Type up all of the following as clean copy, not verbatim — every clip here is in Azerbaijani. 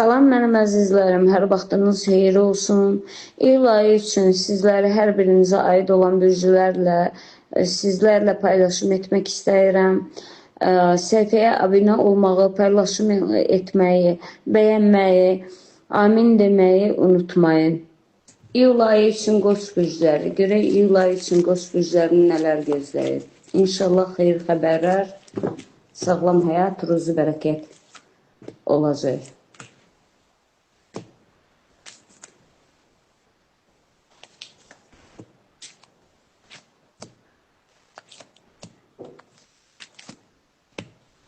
Salam mənim əzizlərim, hər vaxtınız xeyir olsun. İyul ayı üçün sizləri hər birinizə aid olan bürcülərlə sizlərlə paylaşım etmək istəyirəm. Səhifəyə abunə olmağı, paylaşım etməyi, bəyənməyi, amin deməyi unutmayın. İyul ayı üçün Qoç bürcləri. Görək iyul ayı üçün Qoç bürclərini nələr gözləyir. İnşallah xeyir xəbərlər, sağlam həyat, ruzu bərəkət olacaq.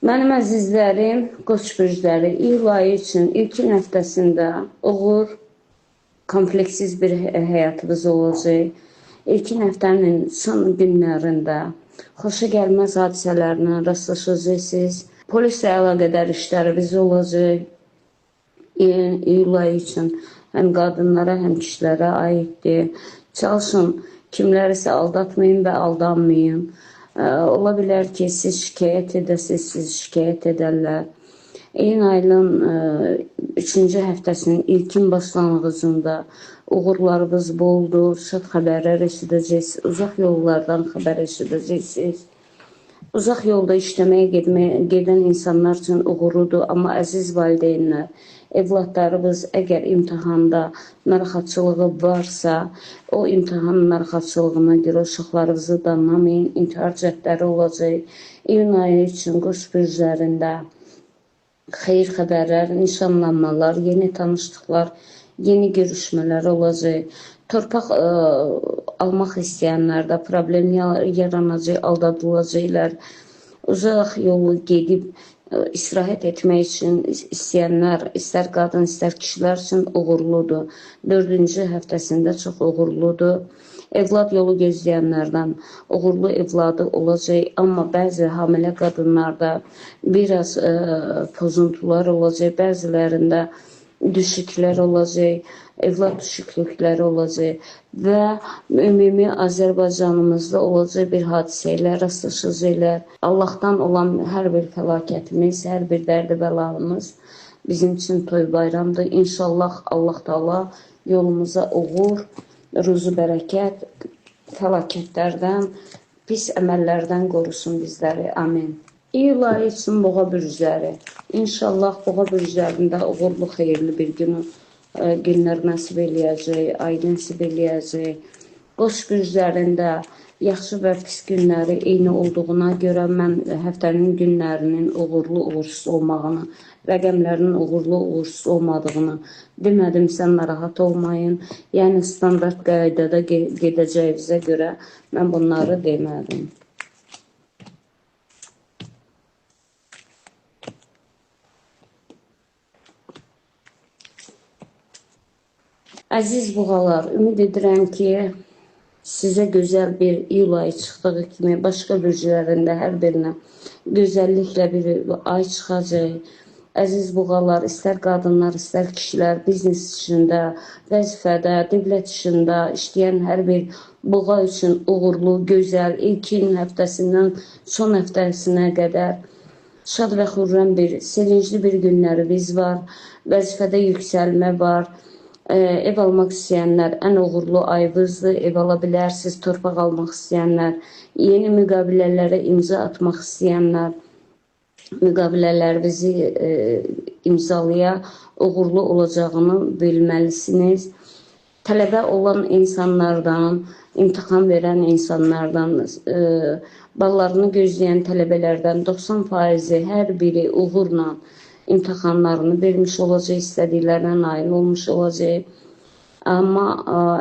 Mənim əzizlərim, Qoç bürcləri, iyul ayı üçün ilkin həftəsində uğur, kompleksiz bir həyatınız olacaq. İlkin həftənin son günlərində xoşa gəlməz hadisələrlə rastlaşacaqsınız. Polislə əlaqədar işləriniz olacaq. İyul ayı üçün həm qadınlara, həm kişilərə aiddir. Çalışın, kimlərisə aldatmayın və aldanmayın. Ola bilər ki, siz şikayət edəsiniz, siz şikayət edərlər. İyun ayının 3-cü həftəsinin ilkin başlanğıcında uğurlarınız boldur, şad xəbərlər eşidəcəksiniz, uzaq yollardan xəbər eşidəcəksiniz. Uzaq yolda işləməyə gedən insanlar üçün uğurludur, amma əziz valideynlər, evladlarımız əgər imtihanda narahatçılığı varsa, o imtihan narahatçılığına görə uşaqlarınızı danlamayın, intihar cəhdləri olacaq. İyun ayı üçün Qoç bürclərində xeyir xəbərlər, nişanlanmalar, yeni tanışlıqlar, yeni görüşmələr olacaq. Torpaq almaq istəyənlərdə problem yaranacaq, aldadılacaqlar. Uzaq yolu gedib istirahət etmək üçün istəyənlər, istər qadın, istər kişilər üçün uğurludur. 4-cü həftəsində çox uğurludur. Evlad yolu gözləyənlərdən uğurlu evladı olacaq, amma bəzi hamilə qadınlarda biraz pozuntular olacaq, bəzilərində düşüklər olacaq, evlad düşüklükləri olacaq və ümumi Azərbaycanımızda olacaq bir hadisə ilə rastlaşacaqlar. Allahdan olan hər bir fəlakətimiz, hər bir dərdi bəlamız bizim üçün toy bayramdır. İnşallah Allah Taala yolumuza uğur, ruzu bərəkət, fəlakətlərdən, pis əməllərdən qorusun bizləri. Amin. İyul ayı üçün Boğa bürcləri. İnşallah Boğa bürclərində uğurlu, xeyirli bir günlər nəsib eləyəcək, ay nəsib eləyəcək. Qoç bürclərində yaxşı və pis günləri eyni olduğuna görə mən həftənin günlərinin uğurlu, uğursuz olmağını, rəqəmlərinin uğurlu, uğursuz olmadığını demədimsə narahat olmayın. Yəni standart qaydada gedəcəyinizə görə mən bunları demədim. Əziz boğalar, ümid edirəm ki, sizə gözəl bir iyul ayı çıxdığı kimi başqa bürclərində hər birinə gözəlliklə bir ay çıxacaq. Əziz boğalar, istər qadınlar, istər kişilər, biznes işində, vəzifədə, dövlət işində işləyən hər bir boğa üçün uğurlu, gözəl, ilkin həftəsindən son həftəsinə qədər şad və xürrəm bir, sevincli bir günlərimiz var, vəzifədə yüksəlmə var. Ev almaq istəyənlər ən uğurlu ayınızdır, ev ala bilərsiniz. Torpaq almaq istəyənlər, yeni müqavilələrə imza atmaq istəyənlər, müqavilələrinizi imzalaya uğurlu olacağını bilməlisiniz. Tələbə olan insanlardan, imtahan verən insanlardan, ballarını gözləyən tələbələrdən 90% hər biri uğurla imtahanlarını vermiş olacaq, istədiklərinə nail olmuş olacaq. Amma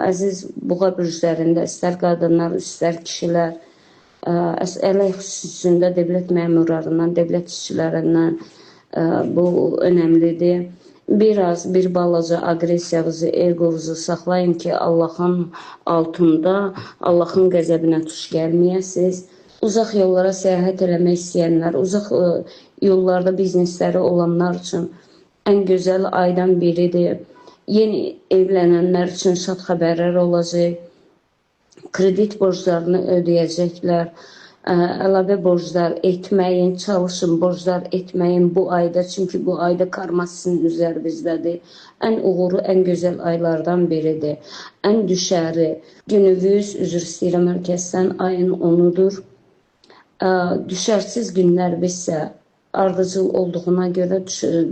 əziz boğa bürclərində istər qadınlar, istər kişilər, əmək xüsusunda dövlət məmurlarından, dövlət işçilərindən bu önəmlidir. Bir balaca aqressiyanızı, egovuzu saxlayın ki, Allahın altında, Allahın qəzəbinə tuş gəlməyəsiniz. Uzaq yollara səyahət eləmək istəyənlər, uzaq yollarda biznesləri olanlar üçün ən gözəl aydan biridir. Yeni evlənənlər üçün şad xəbərlər olacaq. Kredit borclarını ödəyəcəklər. əlavə borclar etməyin, çalışın borclar etməyin bu ayda. Çünki bu ayda karma sizin üzərinizdədir. Ən uğurlu, ən gözəl aylardan biridir. Ən düşəri gününüz, üzr istəyirəm hər kəsdən, ayın 10-udur. Düşərsiz günlər bizsə ardıcıl olduğuna görə,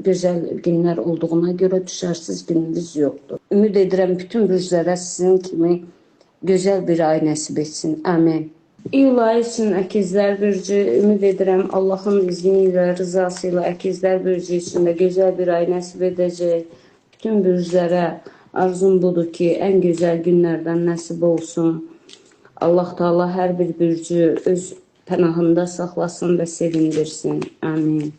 gözəl günlər olduğuna görə düşərsiz gününüz yoxdur. Ümid edirəm bütün bürclərə sizin kimi gözəl bir ay nəsib etsin. Amin. İyul ayı üçün əkizlər bürcü, ümid edirəm Allahın izni ilə, rızası ilə əkizlər bürcü üçün də gözəl bir ay nəsib edəcək. Bütün bürclərə arzum budur ki, ən gözəl günlərdən nəsib olsun. Allah Teala hər bir bürcü öz pənahında saxlasın və sevindirsin. Amin.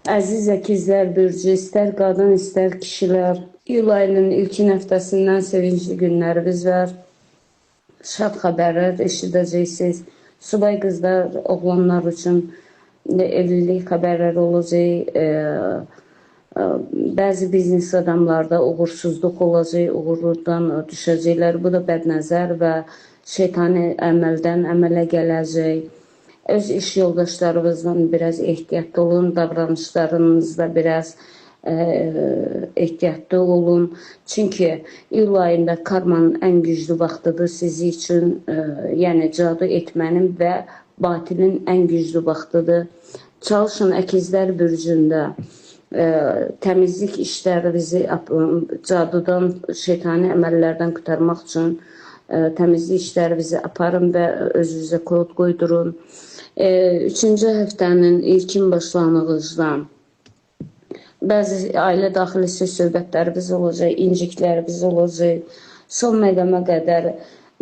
Əziz əkizlər bürcü, istər qadın, istər kişilər, iyul ayının ilkin həftəsindən sevincli günlərimiz var. Şad xəbərlər eşidəcəksiniz. Subay qızlar, oğlanlar üçün evlilik xəbərləri olacaq. Bəzi biznes adamlarda uğursuzluq olacaq, uğurludan düşəcəklər. Bu da bədnəzər və şeytani əməldən əmələ gələcək. Öz iş yoldaşlarınızdan biraz ehtiyatlı olun, davranışlarınızda biraz ehtiyatlı olun. Çünki iyul ayında karmanın ən güclü vaxtıdır sizi üçün, yəni cadu etmənin və batilin ən güclü vaxtıdır. Çalışın əkizlər bürcündə təmizlik işlərinizi cadudan, şeytani əməllərdən qurtarmaq üçün təmizlik işlərinizi aparın və özünüzə kod qoydurun. Üçüncü həftənin ilkin başlanğıcdan bəzi ailə daxili söz söhbətlərimiz olacaq, inciklərimiz olacaq. Son məqama qədər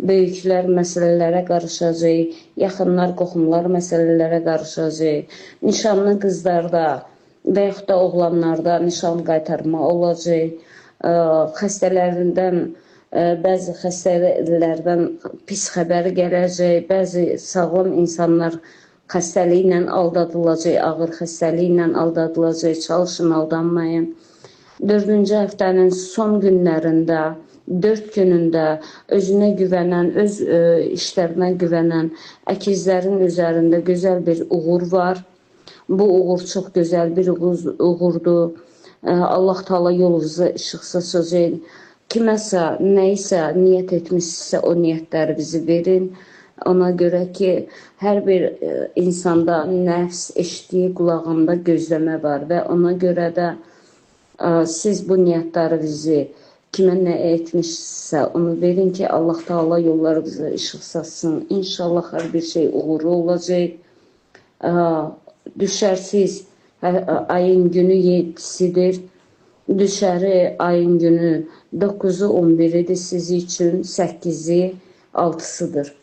böyüklər məsələlərə qarışacaq, yaxınlar, qohumlar məsələlərə qarışacaq. Nişanlı qızlarda və yaxud da oğlanlarda nişan qaytarma olacaq. Xəstələrindən, bəzi xəstələrdən pis xəbər gələcək, bəzi sağlam insanlar xəstəliklə aldadılacaq, ağır xəstəliklə aldadılacaq, çalışın aldanmayın. 4-cü həftənin son günlərində, 4 günündə özünə güvənən, öz işlərinə güvənən əkizlərin üzərində gözəl bir uğur var. Bu uğur çox gözəl bir uğurdur. Allah Teala yolunuza işıq saçacaq. Kiməsə, nəyisə niyyət etmişsə o niyyətlərinizi verin. Ona görə ki, hər bir insanda nəfs eşitdiyi qulağında gözləmə var və ona görə də siz bu niyyətlərinizi kimə nə etmişsə onu verin ki, Allah Teala yollarınıza işıq saçsın. İnşallah hər bir şey uğurlu olacaq. Düşərsiz ayın günü 7-sidir. Düşəri ayın günü 9-u 11-idir sizi üçün, 8-i 6-sıdır.